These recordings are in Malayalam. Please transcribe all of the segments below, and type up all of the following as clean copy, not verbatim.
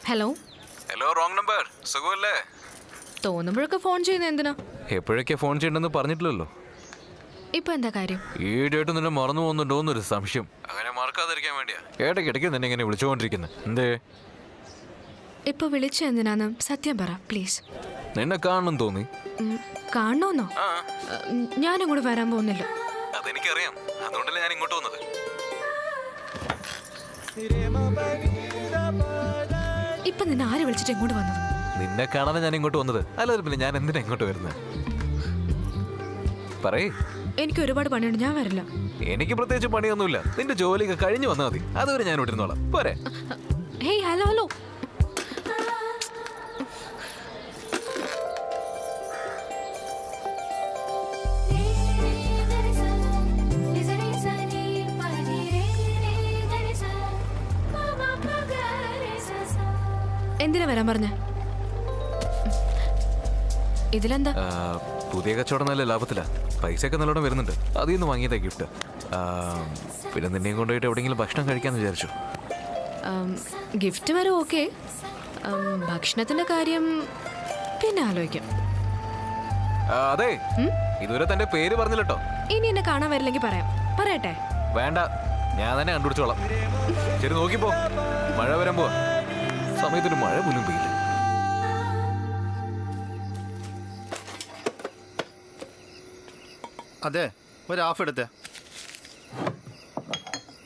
Hello hello wrong number. സുഖമല്ലേ? തോന്നുമ്പോഴൊക്കെ ഫോൺ ചെയ്യുന്നത് എന്തിനാ? എപ്പോഴൊക്കെ ഫോൺ ചെയ്യണ്ടെന്ന് പറഞ്ഞിട്ടില്ലല്ലോ. ഇപ്പൊ എന്താ കാര്യം? ഈടായിട്ട് നിന്നെ മറന്നു പോകുന്നുണ്ടോ എന്നൊരു സംശയം. അങ്ങനെ മറക്കാതിരിക്കാൻ വേണ്ടിയാ ഇടയ്ക്കിടയ്ക്ക് നിന്നെ ഇങ്ങനെ വിളിച്ചുകൊണ്ടിരിക്കുന്നത്. എന്തേ? ഇപ്പൊ വിളിച്ച എന്തിനാന്ന് സത്യം പറ പ്ലീസ്. നിന്നെ കാണണം തോന്നി. കാണണോന്നോ? ഞാനും കൂടെ വരാൻ പോകുന്നില്ല. അതെനിക്കറിയാം, അതുകൊണ്ടല്ലേ ഞാൻ ഇങ്ങോട്ട് വന്നത്. ഇപ്പൊ നിന്നെ ആര് വിളിച്ചിട്ട് ഇങ്ങോട്ട് വന്നത്? നിന്നെ കാണാനാണ് ഞാൻ ഇങ്ങോട്ട് വന്നത്. അല്ലാതെ പിന്നെ ഞാൻ എന്തിനാ ഇങ്ങോട്ട് വരുന്നത്? പറയേ. എനിക്ക് ഒരുപാട് പണിയുണ്ട്, ഞാൻ വരില്ല. എനിക്ക് പ്രത്യേകിച്ച് പണിയൊന്നുമില്ല. നിന്റെ ജോലിയൊക്കെ കഴിഞ്ഞു വന്നാൽ മതി. അതുവരെ ഞാൻ വിട്ടിരുന്നോളാം. പോരെ? Hey hello hello. എന്തിനാ വരാൻ പറഞ്ഞ? ഇതിലെന്താ? പുതിയ കച്ചവടം നല്ല ലാഭത്തിലാ. പൈസയൊക്കെ നല്ലോണം വരുന്നുണ്ട്. അതിൽ നിന്ന് വാങ്ങിയതാ ഗിഫ്റ്റ്. പിന്നെ നിന്നെയും കൊണ്ടുപോയിട്ട് എവിടെയെങ്കിലും ഭക്ഷണം കഴിക്കാന്ന് വിചാരിച്ചു. ഗിഫ്റ്റ് വരെ ഓക്കെ. ഭക്ഷണത്തിന്റെ കാര്യം പിന്നെ ആലോചിക്കാം. അതെ, ഇതുവരെ തന്റെ പേര് പറഞ്ഞില്ലട്ടോ. ഇനി എന്നെ കാണാൻ വരില്ലെങ്കിൽ പറയാം. പറയട്ടെ? വേണ്ട, ഞാൻ തന്നെ കണ്ടുപിടിച്ചോളാം. ശരി, നോക്കിപ്പോ. മഴ വരാൻ പോവാ. സമയത്തൊരു മഴ പോലും പെയ്യില്ല. അതെ, ഒരു ഹാഫ് എടുത്തേ.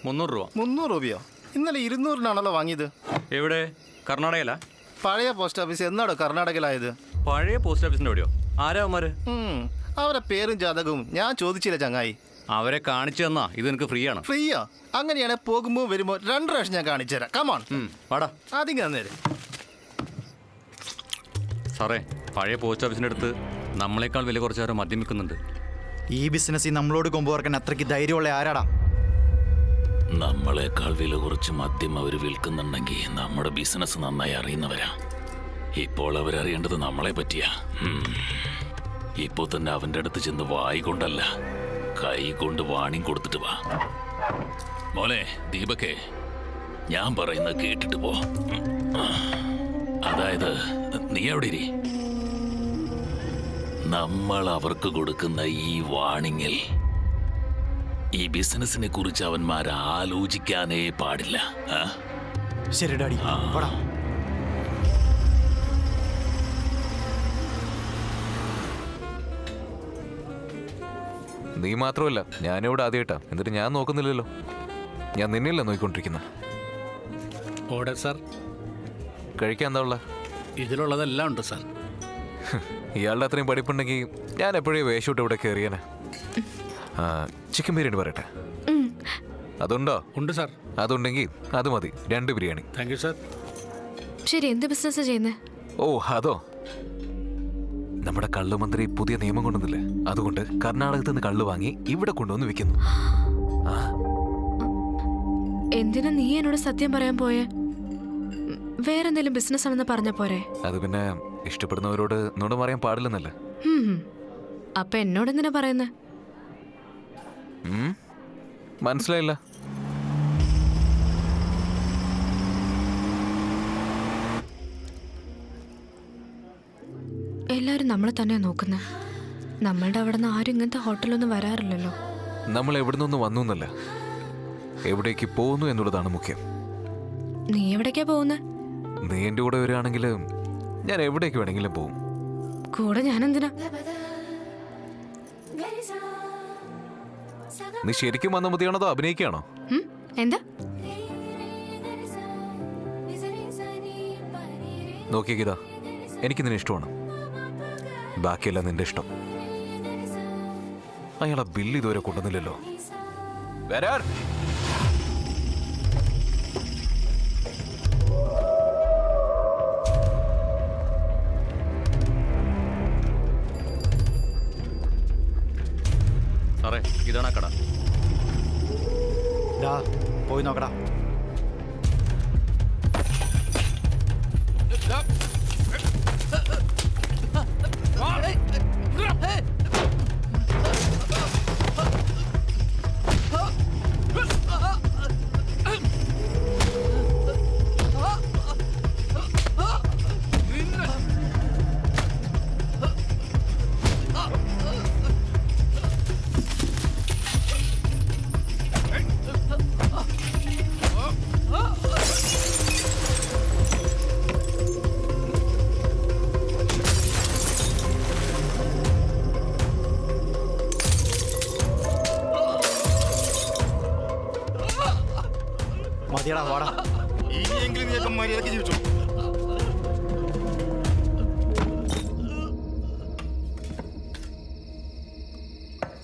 300 രൂപ. 300 രൂപയോ? ഇന്നലെ 200-നാണല്ലോ വാങ്ങിയത്. എവിടെ? കർണാടകയിലാ? പഴയ പോസ്റ്റ് ഓഫീസ് എന്നാടോ കർണാടകയിലായത്? പഴയ പോസ്റ്റ് ഓഫീസിന്റെ എവിടെയോ? ആരാ അവന്മാര്? അവരെ പേരും ജാതകവും ഞാൻ ചോദിച്ചില്ല ചങ്ങായി. അവരെ കാണിച്ചു തന്നാ ഇത് എനിക്ക് ഫ്രീ ആണ്. ഫ്രീയോ? അങ്ങനെയാണെ പോകുമ്പോ വരുമ്പോ 2 പ്രാവശ്യം ഞാൻ കാണിച്ചു തരാം. കമോൺ, വാടാ. ആദ്യം തന്നേര്. സാറേ, പഴയ പോസ്റ്റ് ഓഫീസിന്റെ അടുത്ത് നമ്മളെക്കാൾ വില കുറച്ചാരോ മദ്യം വിൽക്കുന്നുണ്ട്. ഈ ബിസിനസ്സിൽ നമ്മളോട് കൊമ്പുറക്കാൻ അത്രയ്ക്ക് ധൈര്യമുള്ള ആരാടാ? നമ്മളെക്കാൾ വില കുറച്ച് മദ്യം അവർ വിൽക്കുന്നുണ്ടെങ്കിൽ നമ്മുടെ ബിസിനസ് നന്നായി അറിയുന്നവരാ. ഇപ്പോൾ അവരറിയേണ്ടത് നമ്മളെ പറ്റിയാ. ഇപ്പോൾ തന്നെ അവൻ്റെ അടുത്ത് ചെന്ന് വായി കൊണ്ടല്ല, കൈ കൊണ്ട് വാണിംഗ് കൊടുത്തിട്ട് വാ. മോനെ ദീപകേ, ഞാൻ പറയുന്നത് കേട്ടിട്ട് പോ. അതായത് നീ എവിടെ ഇരി. നമ്മൾ അവർക്ക് കൊടുക്കുന്ന ഈ വാണിങ്ങിൽ ഈ ബിസിനസിനെ കുറിച്ച് അവന്മാർ ആലോചിക്കാനേ പാടില്ല. ശരി ഡാഡി, പോടാ. നീ മാത്രമല്ല, ഞാനിവിടെ ആദ്യമായിട്ടാ. എന്നിട്ട് ഞാൻ നോക്കുന്നില്ലല്ലോ. ഞാൻ നിന്നെയല്ല നോക്കിക്കൊണ്ടിരിക്കുന്ന. Order sir. കഴിക്കാൻ എന്താ ഉള്ള? ഇതിലുള്ളതെല്ലാം ഉണ്ട് സാർ. ഇയാളുടെ അത്രയും പഠിപ്പുണ്ടെങ്കിൽ ഞാൻ എപ്പോഴേ വേഷോട്ട് ഇവിടെ കയറിയാനെ. ചിക്കൻ ബിരിയാണി പറയട്ടെ? അതുണ്ടോ? ഉണ്ട് സാർ. അതുണ്ടെങ്കിൽ അത് മതി. 2 ബിരിയാണി. Thank you sir. ശരി, എന്ത് ബിസിനസ് ചെയ്യുന്നേ? ഓ അതോ, നമ്മുടെ കള്ളുമന്ത്രി പുതിയ നിയമം കൊണ്ടുവന്നില്ലേ, അതുകൊണ്ട് കർണാടകത്തിൽ നിന്ന് കള്ളു വാങ്ങി ഇവിടെ കൊണ്ടുവന്ന് വിൽക്കുന്നു. എന്തിനാ നീ എന്നോട് സത്യം പറയാൻ പോയേ? വേറെന്തെങ്കിലും ബിസിനസ് ആണെന്ന് പറഞ്ഞ പോരെ? അത് പിന്നെ ഇഷ്ടപ്പെടുന്നവരോട് നുണ പറയാൻ പാടില്ലെന്നല്ല. അപ്പൊ എന്നോട് എന്തിനാ പറയുന്നേ? മനസ്സിലായില്ല. എല്ലാരും നമ്മളെ തന്നെയാ നോക്കുന്നത്. നമ്മളുടെ അവിടെ നിന്ന് ആരും ഇങ്ങനത്തെ ഹോട്ടലൊന്നും വരാറില്ലല്ലോ. നമ്മൾ എവിടെ നിന്ന് വന്നു എന്നല്ല, എവിടേക്ക് പോകുന്നു എന്നുള്ളതാണ് മുഖ്യം. നീ എവിടേക്കാ പോകുന്നേ? നീ എൻ്റെ കൂടെ വരികയാണെങ്കിൽ ഞാൻ എവിടേക്ക് വേണമെങ്കിലും പോകും. കൂടെ ഞാനെന്തിനാ? നീ ശരിക്കും വന്ന മതിയാണോ അതോ അഭിനയിക്കുകയാണോ? എന്താ? നോക്കിയ ഗീത, എനിക്ക് നിന്നെ ഇഷ്ടമാണ്. ബാക്കിയെല്ലാം നിന്റെ ഇഷ്ടം. അയാളെ ബില്ല് ഇതുവരെ കൊണ്ടുവന്നില്ലല്ലോ. വരാൻ സാറേ, ഇതാണ് കട. ഡാ, പോയി നോക്കടാ. മതിയടാ വാടാ. ഇനിയെങ്കിലും നീയൊക്കെ മര്യാദയ്ക്ക് ജീവിച്ചു.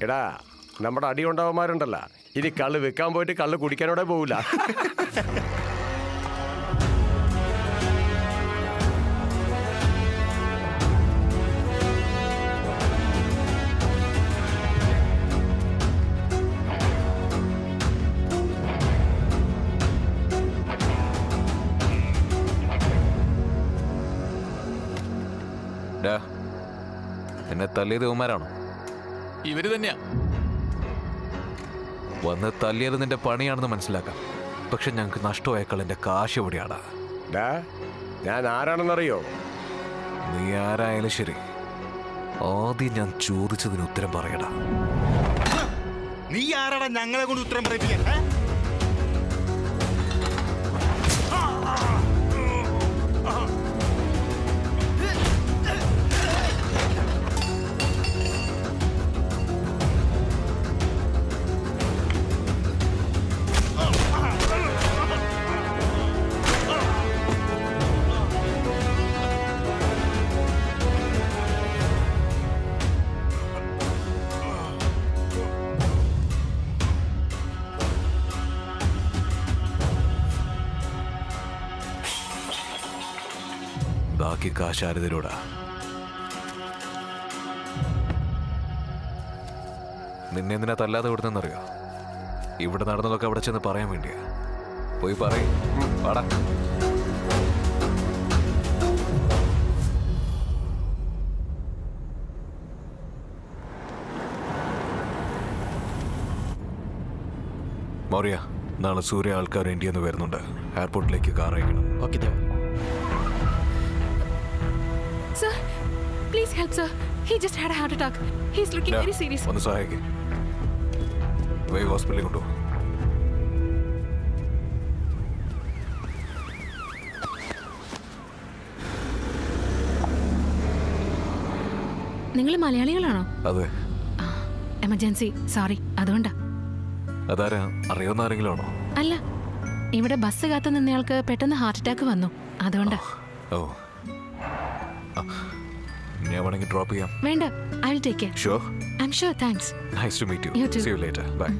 എടാ നമ്മുടെ അടി കൊണ്ടവന്മാരുണ്ടല്ല, ഇനി കള്ള് വെക്കാൻ പോയിട്ട് കള്ള് കുടിക്കാനോടെ പോവില്ല. ഡാ, എന്നെ തല്ലിയത് ഇവന്മാരാണോ? ഇവര് തന്നെയാ. വന്ന് തല്ലിയത് നിന്റെ പണിയാണെന്ന് മനസ്സിലാക്കാം. പക്ഷെ ഞങ്ങൾക്ക് നഷ്ടമായേക്കാൾ എന്റെ കാശ് എവിടെയാടാ? ഡാ, ഞാൻ ആരാണെന്നറിയോ? നീ ആരായാലും ശരി, ആദ്യം ഞാൻ ചോദിച്ചതിന് ഉത്തരം പറയടാ. നീ ആരാടാ ഞങ്ങളെ കൊണ്ട് ഉത്തരം പറയിപ്പിക്കാൻ? ബാക്കി കാശ് ആരതിലൂടാ? നിന്നെ എന്തിനാ തല്ലാതെ വിടുന്നെന്നറിയോ? ഇവിടെ നടന്നതൊക്കെ അവിടെ ചെന്ന് പറയാൻ വേണ്ടിയാ. പോയി പറയും. പാടാ. മൗര്യ, നാളെ സൂര്യ ആൾക്കാർ ഇന്ത്യയിൽ നിന്ന് വരുന്നുണ്ട്. എയർപോർട്ടിലേക്ക് കാർ അയക്കണം. Okay Dev. Sir, please help, sir. He just had a heart attack. He's looking very serious. ഒന്ന് സഹായിക്കേ. വേഗം ഹോസ്പിറ്റലിൽ കൊണ്ടുപോകും. നിങ്ങൾ മലയാളികളാണോ? അതെ. എമർജൻസി, സോറി, അതുകൊണ്ടാ. അതാരാ? അറിയാവുന്ന ആരെങ്കിലും ആണോ? അല്ല, ഇവിടെ ബസ് കാത്തു നിന്നയാൾക്ക് പെട്ടെന്ന് ഹാർട്ട് അറ്റാക്ക് വന്നു, അതുകൊണ്ടാ. ഓ, ഞാൻ വേണമെങ്കിൽ ഡ്രോപ്പ് ചെയ്യാം. വേണ്ട, I will take care. Sure. I am sure, thanks. Nice to meet you. You too. See you later. Bye.